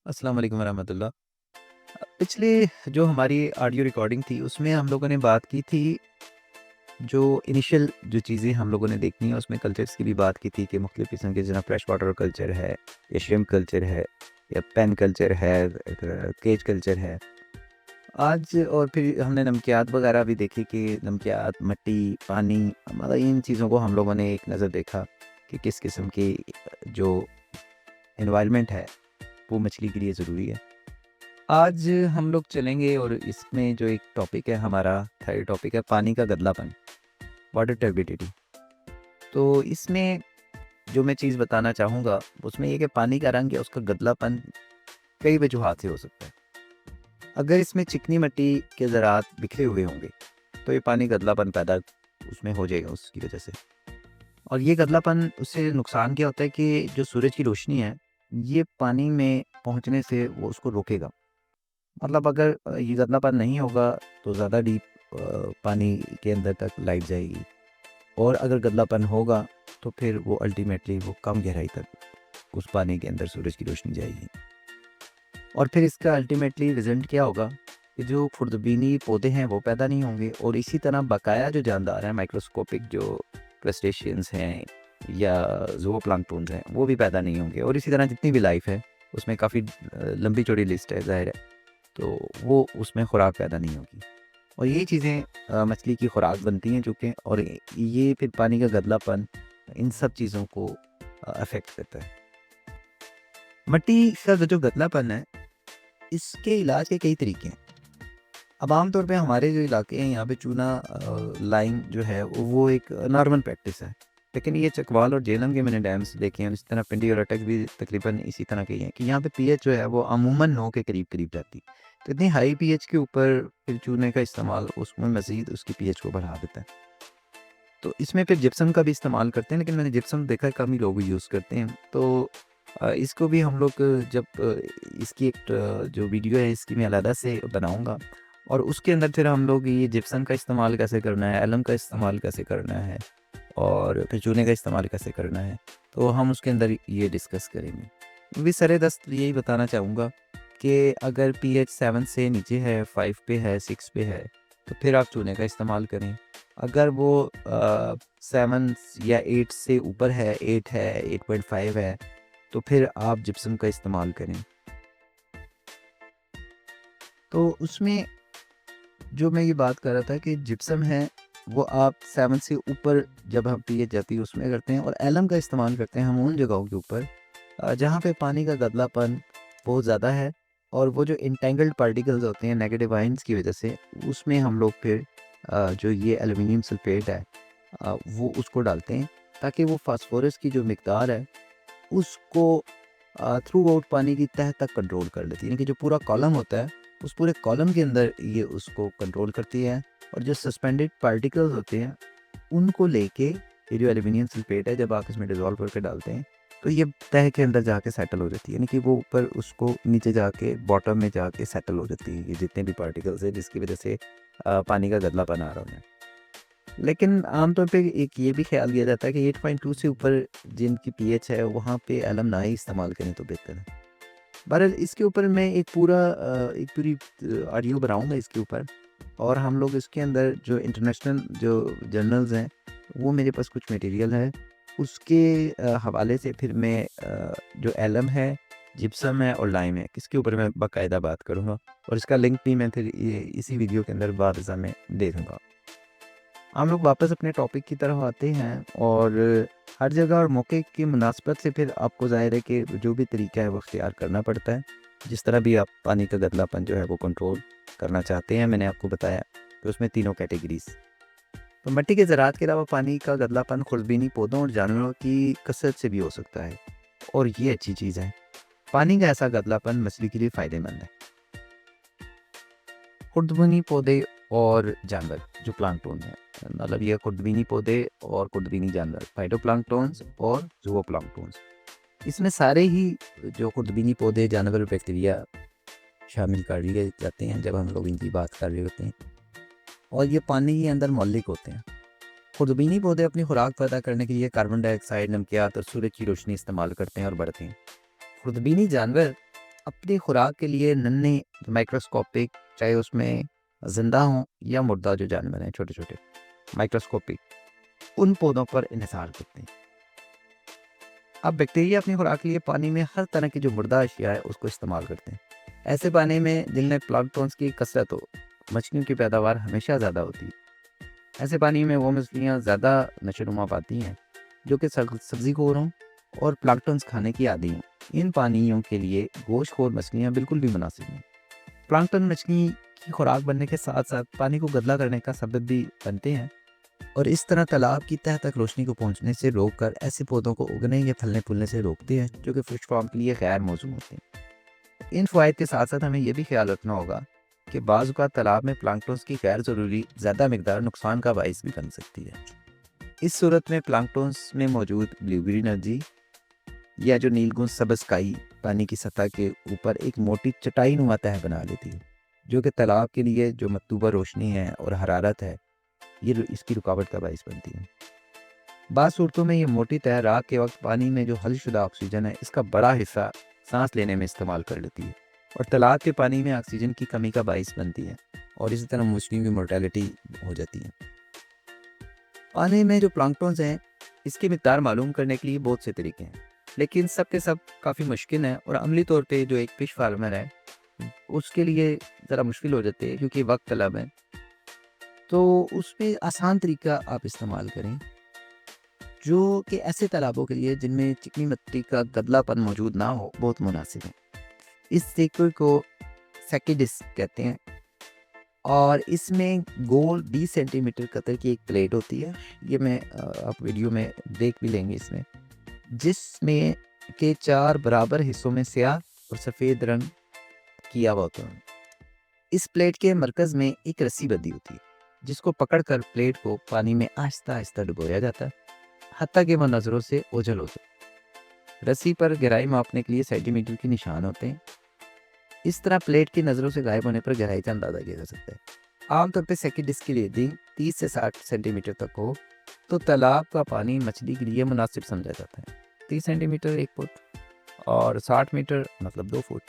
अस्सलाम वालेकुम वरहमतुल्लाह। पिछले जो हमारी ऑडियो रिकॉर्डिंग थी उसमें हम लोगों ने बात की थी जो इनिशियल जो चीज़ें हम लोगों ने देखनी है उसमें कल्चर्स की भी बात की थी कि मुख्तलिफ़ किस्म के जना फ्रेश वाटर कल्चर है या श्रिम्प कल्चर है या पेन कल्चर है केज कल्चर है। आज और फिर हमने नमकियात वगैरह भी देखी कि नमकियात, मिट्टी, पानी मतलब इन चीज़ों को हम लोगों ने एक नज़र देखा कि किस किस्म की जो एनवायरनमेंट है वो मछली के लिए ज़रूरी है। आज हम लोग चलेंगे और इसमें जो एक टॉपिक है हमारा थर्ड टॉपिक है पानी का गंदलापन, वाटर टर्बिडिटी। तो इसमें जो मैं चीज़ बताना चाहूँगा उसमें ये कि पानी का रंग या उसका गंदलापन कई वजूहात से हो सकता है। अगर इसमें चिकनी मिट्टी के ज़रात बिखरे हुए होंगे तो ये पानी गंदलापन पैदा उसमें हो जाएगा उसकी वजह से। और ये गंदलापन उससे नुकसान क्या होता है कि जो सूरज की रोशनी है ये पानी में पहुँचने से वो उसको रोकेगा। मतलब अगर ये गंदलापन नहीं होगा तो ज़्यादा डीप पानी के अंदर तक लाइट जाएगी और अगर गंदलापन होगा तो फिर वो अल्टीमेटली वो कम गहराई तक उस पानी के अंदर सूरज की रोशनी जाएगी। और फिर इसका अल्टीमेटली रिजल्ट क्या होगा कि जो खुर्दबीनी पौधे हैं वो पैदा नहीं होंगे और इसी तरह बकाया जो जानदार हैं माइक्रोस्कोपिक जो क्रस्टेशियंस हैं या ज़ूओप्लैंक्टन्स हैं वो भी पैदा नहीं होंगे और इसी तरह जितनी भी लाइफ है उसमें काफ़ी लंबी चौड़ी लिस्ट है ज़ाहिर है। तो वो उसमें खुराक पैदा नहीं होगी और यही चीज़ें मछली की खुराक बनती हैं चूँकि और ये फिर पानी का गंदलापन इन सब चीज़ों को अफ़ेक्ट करता है। मिट्टी का जो गंदलापन है इसके इलाज के कई तरीके हैं। अब आम तौर पे हमारे जो इलाके हैं यहाँ पे चूना लाइम जो है वो एक नॉर्मल प्रैक्टिस है। लेकिन ये चकवाल और झेलम के मैंने डैम्स देखे हैं, इसी तरह पिंडी और अटक भी तकरीबन इसी तरह के ही हैं कि यहाँ पे पीएच जो है वो अमूमन 9 के करीब-करीब रहती है। तो इतनी हाई पीएच के ऊपर फिर चूने का इस्तेमाल उसमें मज़ीद उसकी पीएच को बढ़ा देता है। तो इसमें फिर जिप्सम का भी इस्तेमाल करते हैं, लेकिन मैंने जिप्सम देखा है कम ही लोग यूज़ करते हैं। तो इसको भी हम लोग जब इसकी एक जो वीडियो है इसकी मैं अलहदा से बनाऊँगा और उसके अंदर फिर हम लोग ये जिप्सम का इस्तेमाल कैसे करना है, एलम का इस्तेमाल कैसे करना है और फिर चूने का इस्तेमाल कैसे करना है, तो हम उसके अंदर ये डिस्कस करेंगे। अभी सरेदस्त यही बताना चाहूँगा कि अगर पीएच 7 से नीचे है, 5 पे है, 6 पे है, तो फिर आप चूने का इस्तेमाल करें। अगर वो 7 या 8 से ऊपर है, 8 है, 8.5 है, तो फिर आप जिप्सम का इस्तेमाल करें। तो उसमें जो मैं ये बात कर रहा था कि जिप्सम है, वो आप 7 से ऊपर जब हम पीएच जाती है उसमें करते हैं और एलम का इस्तेमाल करते हैं हम उन जगहों के ऊपर जहाँ पे पानी का गंदलापन बहुत ज़्यादा है और वो जो एंटेंगल्ड पार्टिकल्स होते हैं नेगेटिव आयंस की वजह से, उसमें हम लोग फिर जो ये एल्यूमीनियम सल्फेट है वो उसको डालते हैं ताकि वो फास्फोरस की जो मिकदार है उसको थ्रू आउट पानी की तह तक कंट्रोल कर लेती है। यानी कि जो पूरा कॉलम होता है, उस पूरे कॉलम के अंदर ये उसको कंट्रोल करती है और जो सस्पेंडेड पार्टिकल्स होते हैं, उनको लेके ये जो एल्यूमीनियम सल्फेट है, जब आप इसमें डिज़ोल्व करके डालते हैं, तो ये तह के अंदर जाके सेटल हो जाती है। यानी कि वो ऊपर उसको नीचे जाके बॉटम में जाके सेटल हो जाती है, ये जितने भी पार्टिकल्स हैं, जिसकी वजह से पानी का गंदलापन आ रहा है। लेकिन आमतौर पे एक ये भी ख़्याल किया जाता है कि 8.2 से ऊपर जिनकी पीएच है, वहाँ पे एलम ना ही इस्तेमाल करें तो बेहतर है। बहरहाल इसके ऊपर मैं एक पूरी ऑडियो बनाऊँगा इसके ऊपर और हम लोग इसके अंदर जो इंटरनेशनल जो जर्नल्स हैं, वो मेरे पास कुछ मटेरियल है। उसके हवाले से फिर मैं जो एलम है, जिप्सम है और लाइम है, इसके ऊपर मैं बाकायदा बात करूँगा और इसका लिंक भी मैं फिर ये इसी वीडियो के अंदर बारज़ा में दे दूँगा। हम लोग वापस अपने टॉपिक की तरफ आते हैं और हर जगह और मौके की मुनासबत से फिर आपको ज़ाहिर है कि जो भी तरीका है वो अख्तियार करना पड़ता है। जिस तरह भी आप पानी का गंदलापन जो है वो कंट्रोल करना चाहते हैं, मैंने आपको बताया कि उसमें तीनों कैटेगरीज़। तो मिट्टी के ज़रात के अलावा पानी का गंदलापन खुर्दबीनी पौधों और जानवरों की कसरत से भी हो सकता है और ये अच्छी चीज़ है। पानी का ऐसा गंदलापन मछली के लिए फ़ायदेमंद है। खुर्दबीनी पौधे और जानवर जो प्लांक्टोन है, मतलब ये खुर्दबीनी पौधे और खुर्दबीनी जानवर फाइटोप्लैंक्टन्स और ज़ूओप्लैंक्टन्स, इसमें सारे ही जो खुर्दबीनी पौधे जानवर और बैक्टीरिया शामिल कर लिए जाते हैं जब हम लोग इनकी बात कर रहे होते हैं और ये पानी के अंदर मौलिक होते हैं। खुर्दबीनी पौधे अपनी खुराक पैदा करने के लिए कार्बन डाइऑक्साइड, नमकियात और सूरज की रोशनी इस्तेमाल करते हैं और बढ़ते हैं। खुर्दबीनी जानवर अपनी खुराक के लिए नन्हे माइक्रोस्कोपिक, चाहे उसमें जिंदा हों या मुर्दा जो जानवर हैं छोटे छोटे माइक्रोस्कोपिक, उन पौधों पर इन्हिसार करते हैं। अब बैक्टीरिया अपनी खुराक के लिए पानी में हर तरह की जो मुर्दा अशिया है उसको इस्तेमाल करते हैं। ऐसे पानी में जिनमें प्लांक्टन्स की कसरत हो, मछलियों की पैदावार हमेशा ज़्यादा होती है। ऐसे पानी में वो मछलियाँ ज़्यादा नशोनुमा पाती हैं जो कि सब्जी खोर हों और प्लांक्टन्स खाने की आदी हों। इन पानियों के लिए गोश्तखोर मछलियाँ बिल्कुल भी मुनासिब नहीं। प्लांक्टन मछली की खुराक बनने के साथ साथ पानी को गंदा करने का सबब भी बनते हैं और इस तरह तालाब की तह तक रोशनी को पहुंचने से रोककर ऐसे पौधों को उगने या फलने फूलने से रोकते हैं जो कि फिश फार्म के लिए गैर मौजूद होते हैं। इन फ़वाइद के साथ साथ हमें यह भी ख्याल रखना होगा कि बाज़ औक़ात तालाब में प्लांक्टन्स की गैर ज़रूरी ज़्यादा मिकदार नुकसान का बाइस भी बन सकती है। इस सूरत में प्लांक्टन्स में मौजूद ब्लूबेरी एनर्जी या जो नीलगुंज सबज काई पानी की सतह के ऊपर एक मोटी चटाई नुमा तह बना लेती है जो कि तालाब के लिए जो मतलूबा रोशनी है और हरारत है ये इसकी रुकावट का बाइस बनती है। बाज़ सूरतों में ये मोटी तह रात के वक्त पानी में जो हलशुदा ऑक्सीजन है इसका बड़ा हिस्सा सांस लेने में इस्तेमाल कर लेती है और तालाब के पानी में ऑक्सीजन की कमी का बाइस बनती है और इसी तरह मछलियों की मोर्टेलिटी हो जाती है। पानी में जो प्लांक्टन्स हैं इसकी मिकदार मालूम करने के लिए बहुत से तरीके हैं, लेकिन सब के सब काफ़ी मुश्किल हैं और अमली तौर पे जो एक फिश फार्मर है उसके लिए ज़रा मुश्किल हो जाती है क्योंकि वक्त तलब है। तो उसमें आसान तरीका आप इस्तेमाल करें जो कि ऐसे तालाबों के लिए जिनमें चिकनी मिट्टी का गदलापन मौजूद ना हो बहुत मुनासिब है। इस तरीके को सेकिडिस कहते हैं और इसमें गोल 20 सेंटीमीटर कतर की एक प्लेट होती है। ये मैं आप वीडियो में देख भी लेंगे इसमें, जिसमें के 4 बराबर हिस्सों में स्याह और सफ़ेद रंग किया हुआ होता है। इस प्लेट के मरकज़ में एक रस्सी बंधी होती है जिसको पकड़कर प्लेट को पानी में आहिस्ता आहिस्ता डुबोया जाता है हत्ता कि वह नज़रों से ओझल हो जाए। रस्सी पर गहराई मापने के लिए सेंटीमीटर के निशान होते हैं। इस तरह प्लेट की नज़रों से गायब होने पर गहराई का अंदाज़ा किया जा सकता है। आमतौर पर सेकिडिस की रीडिंग 30 से 60 सेंटीमीटर तक हो तो तालाब का पानी मछली के लिए मुनासिब समझा जाता है। 30 सेंटीमीटर 1 फुट और 60 मीटर मतलब 2 फुट।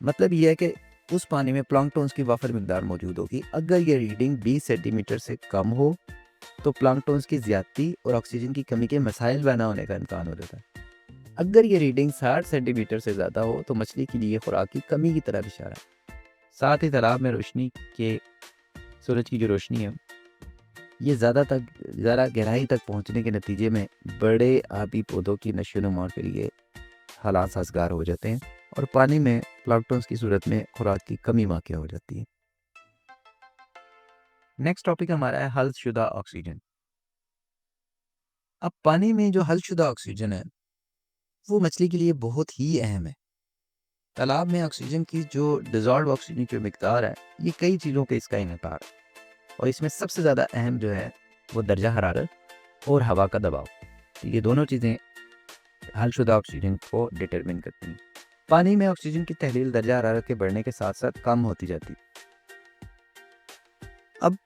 मतलब यह है कि उस पानी में प्लांक्टन्स की वाफर मिकदार मौजूद होगी। अगर ये रीडिंग 20 सेंटीमीटर से कम हो तो प्लांक्टन्स की ज़्यादती और ऑक्सीजन की कमी के मसाइल पैदा होने का इम्कान हो जाता है। अगर ये रीडिंग 60 सेंटीमीटर से ज़्यादा हो तो मछली के लिए खुराक की कमी की तरफ इशारा। साथ ही तालाब में रोशनी के सूरज की जो रोशनी है ये ज़्यादा गहराई तक पहुंचने के नतीजे में बड़े आबी पौधों की नशोनुमा के लिए हालात साजगार हो जाते हैं और पानी में प्लांक्टन्स की सूरत में खुराक की कमी वाक़या हो जाती है। नेक्स्ट टॉपिक हमारा है हलशुदा ऑक्सीजन। अब पानी में जो हलशुदा ऑक्सीजन है वो मछली के लिए बहुत ही अहम है। तालाब में ऑक्सीजन की जो डिजॉल्व ऑक्सीजन की मिकदार है ये कई चीज़ों पे इसका इन्हिसार है और इसमें सबसे ज़्यादा अहम जो है वो दर्जा हरारत और हवा का दबाव। तो ये दोनों चीज़ें हलशुदा ऑक्सीजन को डिटरमिन करती हैं। पानी में ऑक्सीजन की तहलील दर्जा हरारत के बढ़ने के साथ साथ कम होती जाती है। अब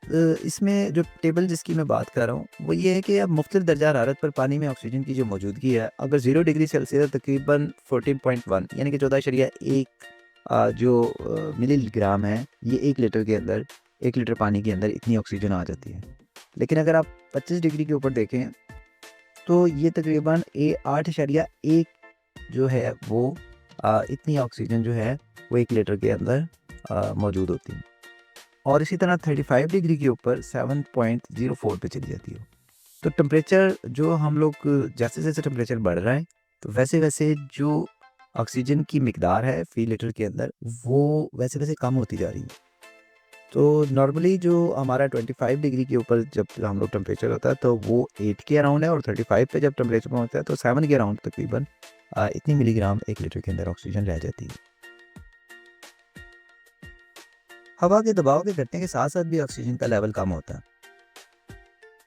इसमें जो टेबल जिसकी मैं बात कर रहा हूँ वो ये है कि अब मुख्तलिफ दर्जा हरारत पर पानी में ऑक्सीजन की जो मौजूदगी है अगर 0 डिग्री सेल्सियस तकरीबन 14.1 यानी कि 14.1 जो मिलीग्राम है ये 1 लीटर के अंदर 1 लीटर पानी के अंदर इतनी ऑक्सीजन आ जाती है। लेकिन अगर आप 25 डिग्री के ऊपर देखें तो ये तकरीबन 8.1 जो है वो इतनी ऑक्सीजन जो है वो 1 लीटर के अंदर मौजूद होती है और इसी तरह 35 डिग्री के ऊपर 7.04 पे चली जाती है। तो टेम्परेचर जो हम लोग जैसे जैसे टेम्परेचर बढ़ रहा है तो वैसे वैसे जो ऑक्सीजन की मिकदार है फी लीटर के अंदर वो वैसे वैसे कम होती जा रही है। तो नॉर्मली जो हमारा 25 डिग्री के ऊपर जब हम लोग टेम्परेचर होता है तो वो 8 के अराउंड है और 35 पे जब टेम्परेचर पहुंचता है तो 7 के अराउंड तकरीबन इतनी मिलीग्राम 1 लीटर के अंदर ऑक्सीजन रह जाती है। हवा के दबाव के घटने के साथ साथ भी ऑक्सीजन का लेवल कम होता है।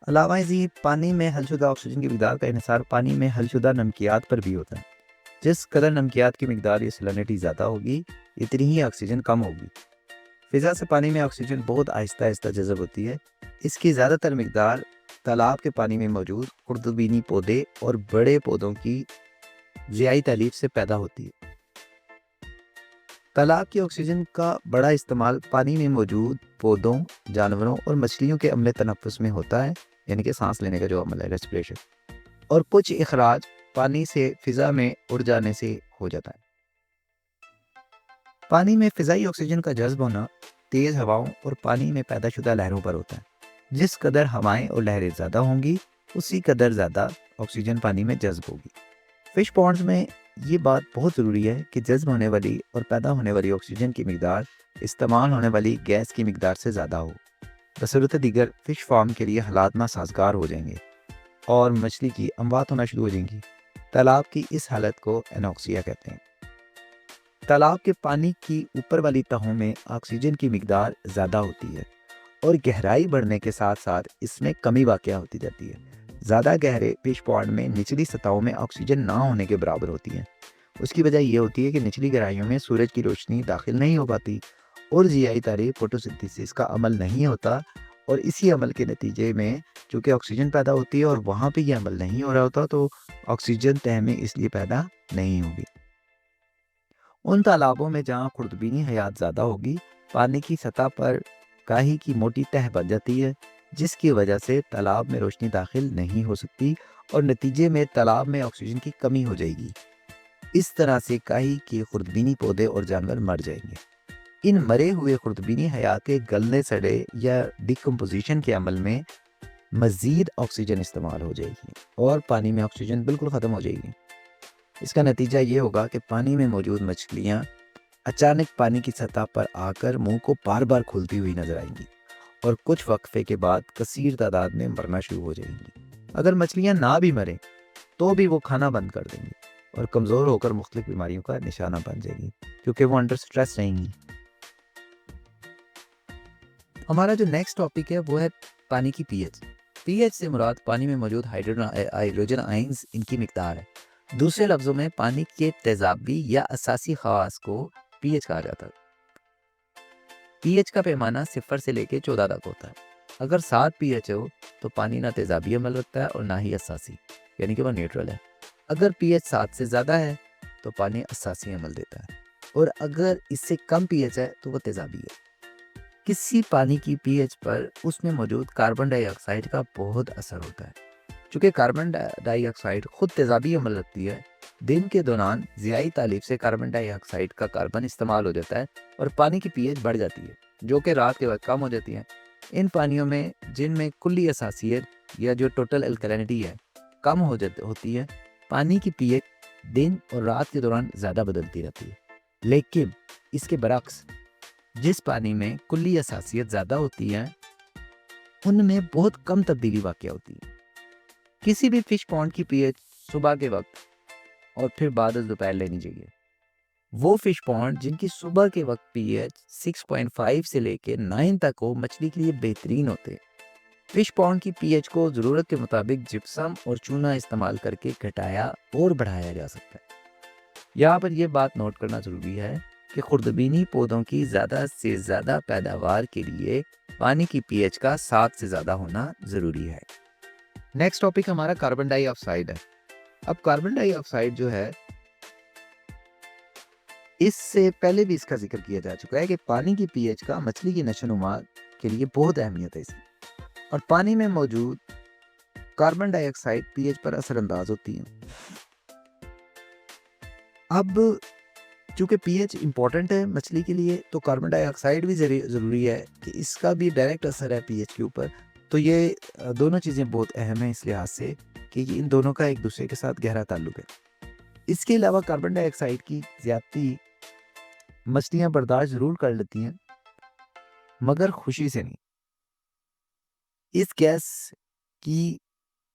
अलावा इसी पानी में हलशुदा ऑक्सीजन की मिकदार का इन्हिसार पानी में हलशुदा नमकियात पर भी होता है। जिस कदर नमकियात की मिकदार या सैलिनिटी ज़्यादा होगी इतनी ही ऑक्सीजन कम होगी। फिजा से पानी में ऑक्सीजन बहुत आहिस्ता आहिस्ता जज़ब होती है। इसकी ज़्यादातर मिकदार तालाब के पानी में मौजूद खुर्दबीनी पौधे और बड़े पौधों की ज़ियाई तालीफ से पैदा होती है। तालाब की ऑक्सीजन का बड़ा इस्तेमाल पानी में मौजूद पौधों, जानवरों और मछलियों के अम्ल तनफ़ुस में होता है, यानी कि सांस लेने का जो अमल है, रेस्पिरेशन। और कुछ इखराज पानी से फिज़ा में उड़ जाने से हो जाता है। पानी में फ़िज़ाई ऑक्सीजन का जज़्ब होना तेज़ हवाओं और पानी में पैदाशुदा लहरों पर होता है। जिस कदर हवाएं और लहरें ज़्यादा होंगी, उसी कदर ज़्यादा ऑक्सीजन पानी में जज़्ब होगी। फ़िश पॉन्ड्स में ये बात बहुत ज़रूरी है कि जज़्ब होने वाली और पैदा होने वाली ऑक्सीजन की मिकदार इस्तेमाल होने वाली गैस की मिकदार से ज़्यादा हो। बसूरत दीगर फ़िश फार्म के लिए हालात नासाजगार हो जाएंगे और मछली की अमवात होना शुरू हो जाएंगी। तालाब की इस हालत को एनॉक्सिया कहते हैं। तालाब के पानी की ऊपर वाली तहों में ऑक्सीजन की मिकदार ज़्यादा होती है और गहराई बढ़ने के साथ साथ इसमें कमी वाक़या होती जाती है। ज़्यादा गहरे फिश पॉन्ड में निचली सतहों में ऑक्सीजन ना होने के बराबर होती है। उसकी वजह ये होती है कि निचली गहराइयों में सूरज की रोशनी दाखिल नहीं हो पाती और ज़ियाई तारे फोटोसिंथेसिस का अमल नहीं होता, और इसी अमल के नतीजे में चूँकि ऑक्सीजन पैदा होती है और वहाँ पे ये अमल नहीं हो रहा होता, तो ऑक्सीजन तह में इसलिए पैदा नहीं होगी। उन तालाबों में जहाँ खुर्दबीनी हयात ज़्यादा होगी, पानी की सतह पर काई की मोटी तह बन जाती है, जिसकी वजह से तालाब में रोशनी दाखिल नहीं हो सकती और नतीजे में तालाब में ऑक्सीजन की कमी हो जाएगी। इस तरह से काई के खुर्दबीनी पौधे और जानवर मर जाएंगे। इन मरे हुए खुर्दबीनी हयात के गलने सड़े या डिकम्पोजिशन के अमल में मज़ीद ऑक्सीजन इस्तेमाल हो जाएगी और पानी में ऑक्सीजन बिल्कुल ख़त्म हो जाएगी। इसका नतीजा ये होगा कि पानी में मौजूद मछलियाँ अचानक पानी की सतह पर आकर मुंह को बार बार खोलती हुई नजर आएंगी और कुछ वक्फे के बाद कसीर तादाद में मरना शुरू हो जाएंगी। अगर मछलियाँ ना भी मरें तो भी वो खाना बंद कर देंगी और कमज़ोर होकर मुख्तलिफ बीमारियों का निशाना बन जाएगी, क्योंकि वो अंडर स्ट्रेस रहेंगी। हमारा जो नेक्स्ट टॉपिक है वो है पानी की पीएच। पीएच से मुराद पानी में मौजूद हाइड्रोजन आयंस इनकी मिकदार है। दूसरे लफ्जों में पानी के तेजाबी या असासी खवास को पीएच कहा जाता है। पीएच का पैमाना 0 से लेकर 14 तक होता है। अगर 7 पीएच हो तो पानी ना तेजाबी अमल रखता है और ना ही असासी, यानी कि वह न्यूट्रल है। अगर पीएच 7 से ज़्यादा है तो पानी असासी अमल देता है, और अगर इससे कम पीएच है तो वह तेजाबी है। किसी पानी की पीएच पर उसमें मौजूद कार्बन डाइऑक्साइड का बहुत असर होता है। चूँकि कार्बन डाइऑक्साइड खुद तेजाबी अमल रखती है, दिन के दौरान ज़ियाई तालीब से कार्बन डाइऑक्साइड का कार्बन इस्तेमाल हो जाता है और पानी की पीएच बढ़ जाती है, जो कि रात के वक्त कम हो जाती है। इन पानियों में जिनमें कुल्ली असासियत या जो टोटल अल्कलिनिटी है कम होती है, पानी की पीएच दिन और रात के दौरान ज़्यादा बदलती रहती है। लेकिन इसके बरक्स, जिस पानी में कुल्ली असासियत ज़्यादा होती है उनमें बहुत कम तब्दीली वाक़या होती है। किसी भी फिश पॉन्ड की पीएच सुबह के वक्त और फिर बाद दोपहर लेनी चाहिए। वो फिश पॉन्ड जिनकी सुबह के वक्त पीएच 6.5 से लेके 9 तक हो, मछली के लिए बेहतरीन होते हैं। फिश पॉन्ड की पीएच को ज़रूरत के मुताबिक जिप्सम और चूना इस्तेमाल करके घटाया और बढ़ाया जा सकता है। यहाँ पर यह बात नोट करना ज़रूरी है कि खुर्दबीनी पौधों की ज़्यादा से ज़्यादा पैदावार के लिए पानी की पीएच का 7 से ज़्यादा होना ज़रूरी है। नेक्स्ट टॉपिक हमारा कार्बन डाइऑक्साइड है। अब कार्बन डाइऑक्साइड जो है, इससे पहले भी इसका जिक्र किया जा चुका है कि पानी की पीएच का मछली की नशोनुमा के लिए बहुत अहमियत है इसकी, और पानी में मौजूद कार्बन डाइऑक्साइड पीएच पर असरअंदाज होती है। अब चूंकि पीएच इंपॉर्टेंट है मछली के लिए, तो कार्बन डाइऑक्साइड भी ज़रूरी है कि इसका भी डायरेक्ट असर है पीएच के ऊपर। तो ये दोनों चीज़ें बहुत अहम है इस लिहाज से कि इन दोनों का एक दूसरे के साथ गहरा ताल्लुक है। इसके अलावा कार्बन डाइऑक्साइड की ज़्यादती मछलियाँ बर्दाश्त ज़रूर कर लेती हैं, मगर खुशी से नहीं। इस गैस की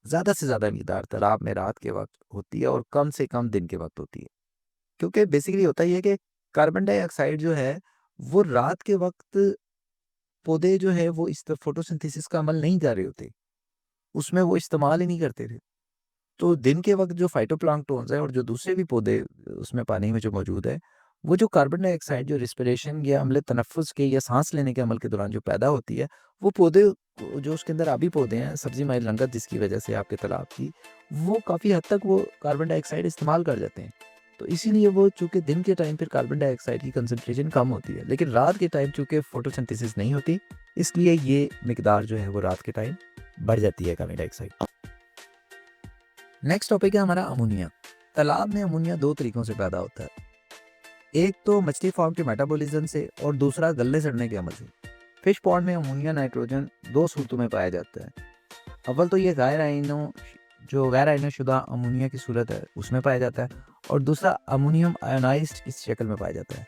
ज़्यादा से ज़्यादा मिकदार तालाब में रात के वक्त होती है और कम से कम दिन के वक्त होती है, क्योंकि बेसिकली होता ही है कि कार्बन डाइऑक्साइड जो है वो रात के वक्त पौधे जो है वो इस फोटोसिंथेसिस का अमल नहीं कर रहे होते, उसमें वो इस्तेमाल ही नहीं करते थे। तो दिन के वक्त जो फाइटोप्लैंक्टन्स है और जो दूसरे भी पौधे उसमें पानी में जो मौजूद है, वो जो कार्बन डाइऑक्साइड जो रिस्पिरेशन या अम्ल तनफ़ुस के या सांस लेने के अमल के दौरान जो पैदा होती है, वो पौधे जो उसके अंदर आबी पौधे हैं, सब्जी माइल रंगत जिसकी वजह से आपके तालाब की, वो काफ़ी हद तक वो कार्बन डाइऑक्साइड इस्तेमाल कर जाते हैं। तो इसीलिए वो चूँकि दिन के टाइम फिर कार्बन डाइऑक्साइड की कंसंट्रेशन कम होती है, लेकिन रात के टाइम चूँकि फोटोसिंथेसिस नहीं होती, इसलिए ये मिकदार जो है वो रात के टाइम बढ़ जाती है कार्बन डाइऑक्साइड। नेक्स्ट टॉपिक है हमारा अमोनिया। तालाब में अमोनिया 2 तरीकों से पैदा होता है। एक तो मछली फार्म के मेटाबॉलिज्म से और दूसरा गलने सड़ने के अमल से। फिश पॉन्ड में अमोनिया नाइट्रोजन 2 सूरतों में पाया जाता है। अव्वल तो ये गैर आयनोशुदा अमोनिया की सूरत है उसमें पाया जाता है, और दूसरा अमोनियम आयोनाइज्ड इस शक्ल में पाया जाता है।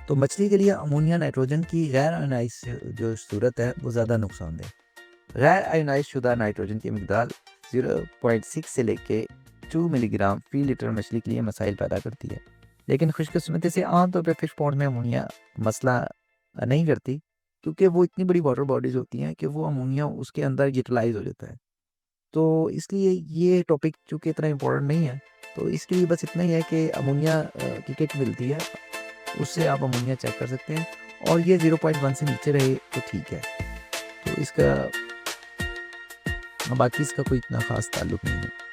तो मछली के लिए अमोनिया नाइट्रोजन की गैर आयोनाइज्ड जो सूरत है वो ज़्यादा नुकसानदेह। गैर आयोनाइज्ड शुदा नाइट्रोजन की मिकदार 0.6 से लेके 2 मिलीग्राम फी लीटर मछली के लिए मसाइल पैदा करती है, लेकिन खुशकिस्मती से आमतौर पर फिश पॉन्ड में अमोनिया मसला नहीं करती, क्योंकि वो इतनी बड़ी वाटर बॉडीज़ होती हैं कि वो अमोनिया उसके अंदर यूटिलाइज हो जाता है। तो इसलिए ये टॉपिक चूँकि इतना इम्पोर्टेंट नहीं है, तो इसके लिए बस इतना ही है कि अमोनिया की किट मिलती है, उससे आप अमोनिया चेक कर सकते हैं, और ये 0.1 से नीचे रहे तो ठीक है। तो इसका बाकी इसका कोई इतना ख़ास ताल्लुक नहीं है।